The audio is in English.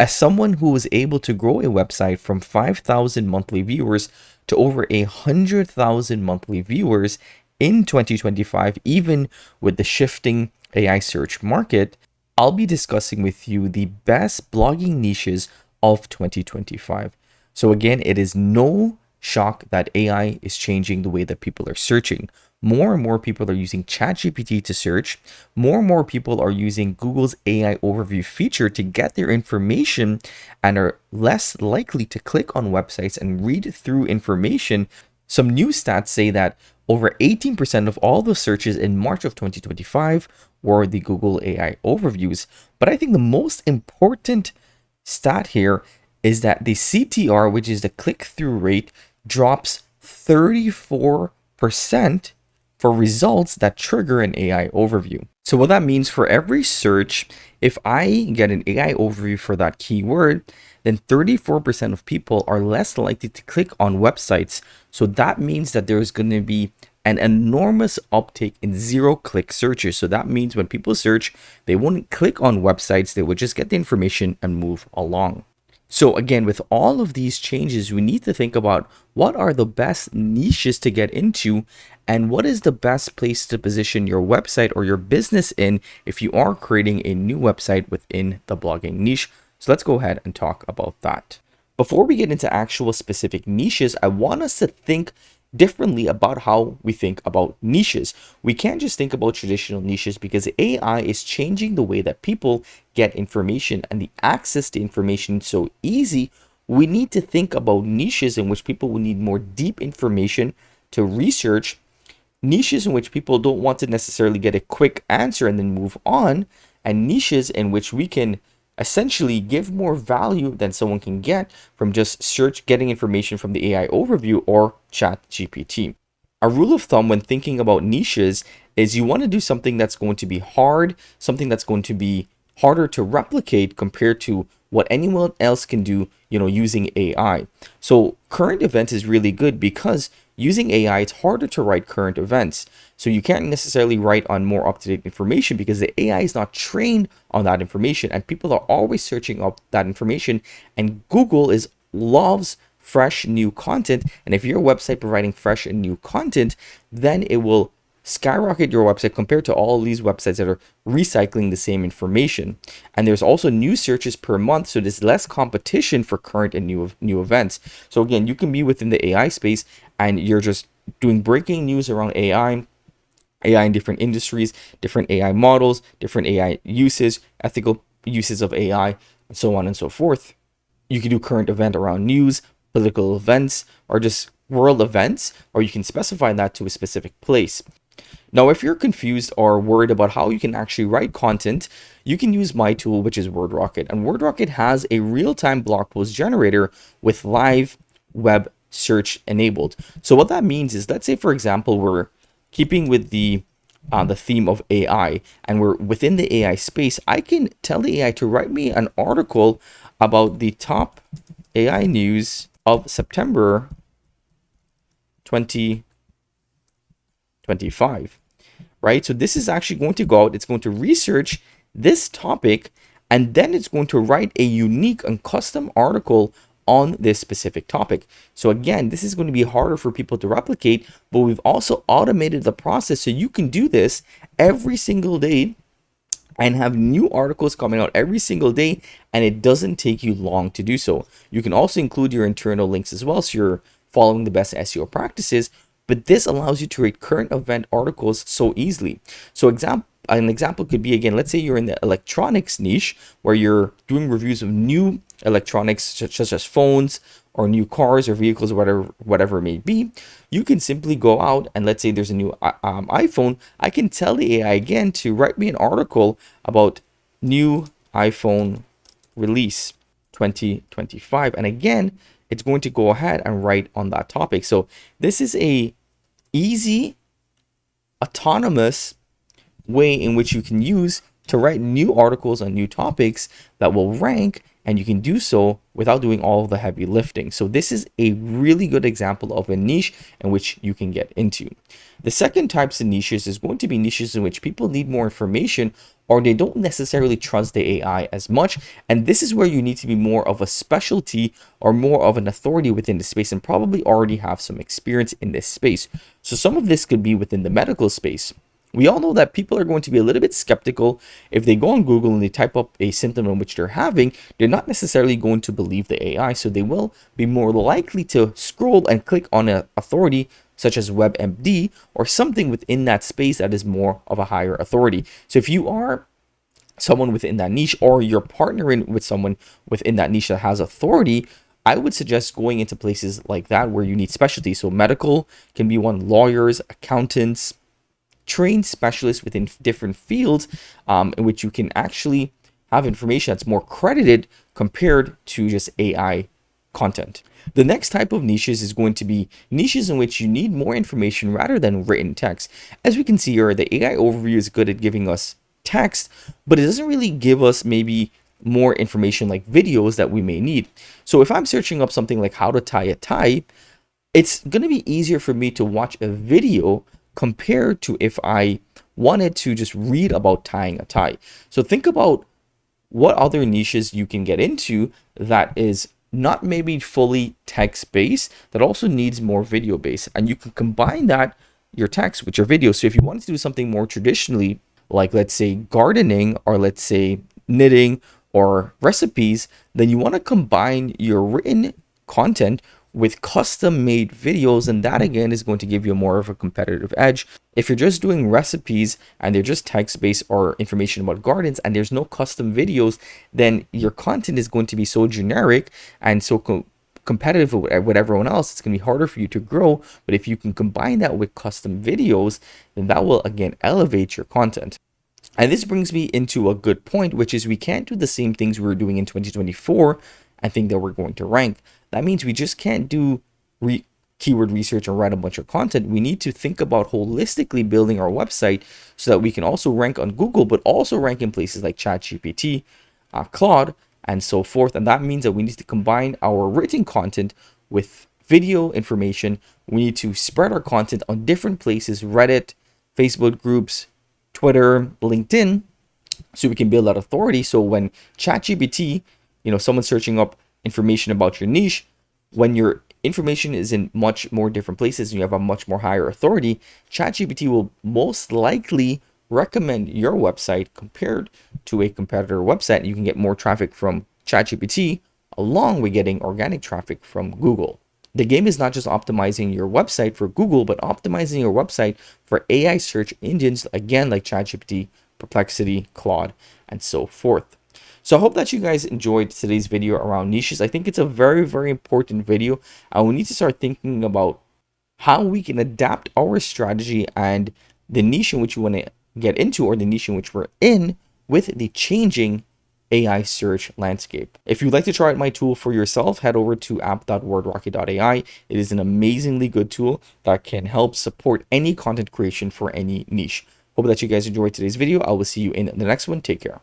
As someone who was able to grow a website from 5,000 monthly viewers to over 100,000 monthly viewers in 2025, even with the shifting AI search market, I'll be discussing with you the best blogging niches of 2025. So again, it is no shock that AI is changing the way that people are searching. More and more people are using ChatGPT to search. More and more people are using Google's AI Overview feature to get their information and are less likely to click on websites and read through information. Some new stats say that over 18% of all the searches in March of 2025 were the Google AI Overviews. But I think the most important stat here is that the CTR, which is the click-through rate, drops 34% for results that trigger an AI overview. So what that means, for every search, if I get an AI overview for that keyword, then 34% of people are less likely to click on websites. So that means that there's going to be an enormous uptake in zero-click searches. So that means when people search, they won't click on websites, they would just get the information and move along. So again, with all of these changes, we need to think about what are the best niches to get into and what is the best place to position your website or your business in if you are creating a new website within the blogging niche. So let's go ahead and talk about that. Before we get into actual specific niches, I want us to think differently about how we think about niches. We can't just think about traditional niches because AI is changing the way that people get information and the access to information so easy. We need to think about niches in which people will need more deep information to research, niches in which people don't want to necessarily get a quick answer and then move on, and niches in which we can essentially give more value than someone can get from just getting information from the AI overview or ChatGPT. A rule of thumb when thinking about niches is you want to do something that's going to be hard, something that's going to be harder to replicate compared to what anyone else can do, using AI. So current events is really good because using AI, it's harder to write current events. So you can't necessarily write on more up-to-date information because the AI is not trained on that information, and people are always searching up that information, and Google loves fresh new content. And if your website providing fresh and new content, then it will skyrocket your website compared to all these websites that are recycling the same information. And there's also new searches per month, so there's less competition for current and new events. So again, you can be within the AI space and you're just doing breaking news around AI in different industries, different AI models, different AI uses, ethical uses of AI, and so on and so forth. You can do current event around news, political events, or just world events, or you can specify that to a specific place. Now, if you're confused or worried about how you can actually write content, you can use my tool, which is WordRocket. And WordRocket has a real-time blog post generator with live web search enabled. So what that means is, let's say, for example, we're keeping with the theme of AI and we're within the AI space. I can tell the AI to write me an article about the top AI news of September 2025. Right? So this is actually going to go out, it's going to research this topic, and then it's going to write a unique and custom article on this specific topic. So again, this is going to be harder for people to replicate, but we've also automated the process so you can do this every single day and have new articles coming out every single day, and it doesn't take you long to do so. You can also include your internal links as well, so you're following the best SEO practices. But this allows you to rate current event articles so easily. So an example could be, again, let's say you're in the electronics niche where you're doing reviews of new electronics such as phones or new cars or vehicles or whatever it may be. You can simply go out and let's say there's a new iPhone. I can tell the AI again to write me an article about new iPhone release 2025. And again, it's going to go ahead and write on that topic. So this is a easy, autonomous way in which you can use to write new articles on new topics that will rank, and you can do so without doing all of the heavy lifting. So this is a really good example of a niche in which you can get into. The second types of niches is going to be niches in which people need more information, or they don't necessarily trust the AI as much. And this is where you need to be more of a specialty or more of an authority within the space, and probably already have some experience in this space. So some of this could be within the medical space. We all know that people are going to be a little bit skeptical if they go on Google and they type up a symptom in which they're having. They're not necessarily going to believe the AI, so they will be more likely to scroll and click on an authority such as WebMD or something within that space that is more of a higher authority. So if you are someone within that niche, or you're partnering with someone within that niche that has authority, I would suggest going into places like that where you need specialty. So medical can be one, lawyers, accountants, trained specialists within different fields, in which you can actually have information that's more credited compared to just AI content. The next type of niches is going to be niches in which you need more information rather than written text. As we can see here, the AI overview is good at giving us text, but it doesn't really give us maybe more information like videos that we may need. So if I'm searching up something like how to tie a tie, it's going to be easier for me to watch a video compared to if I wanted to just read about tying a tie. So think about what other niches you can get into that is not maybe fully text-based, that also needs more video-based. And you can combine that, your text, with your video. So if you wanted to do something more traditionally, like let's say gardening, or let's say knitting or recipes, then you want to combine your written content with custom made videos, and that again is going to give you more of a competitive edge. If you're just doing recipes and they're just text-based or information about gardens and there's no custom videos, then your content is going to be so generic and so competitive with everyone else, it's going to be harder for you to grow. But if you can combine that with custom videos, then that will again elevate your content. And this brings me into a good point, which is we can't do the same things we were doing in 2024 and think that we're going to rank. That means we just can't do keyword research and write a bunch of content. We need to think about holistically building our website so that we can also rank on Google, but also rank in places like ChatGPT, Claude, and so forth. And that means that we need to combine our written content with video information. We need to spread our content on different places: Reddit, Facebook groups, Twitter, LinkedIn, so we can build that authority. So when ChatGPT, someone's searching up information about your niche, when your information is in much more different places and you have a much more higher authority, ChatGPT will most likely recommend your website compared to a competitor website. You can get more traffic from ChatGPT along with getting organic traffic from Google. The game is not just optimizing your website for Google, but optimizing your website for AI search engines, again, like ChatGPT, Perplexity, Claude, and so forth. So I hope that you guys enjoyed today's video around niches. I think it's a very, very important video, and we need to start thinking about how we can adapt our strategy and the niche in which we want to get into, or the niche in which we're in, with the changing AI search landscape. If you'd like to try out my tool for yourself, head over to app.wordrocket.ai. It is an amazingly good tool that can help support any content creation for any niche. Hope that you guys enjoyed today's video. I will see you in the next one. Take care.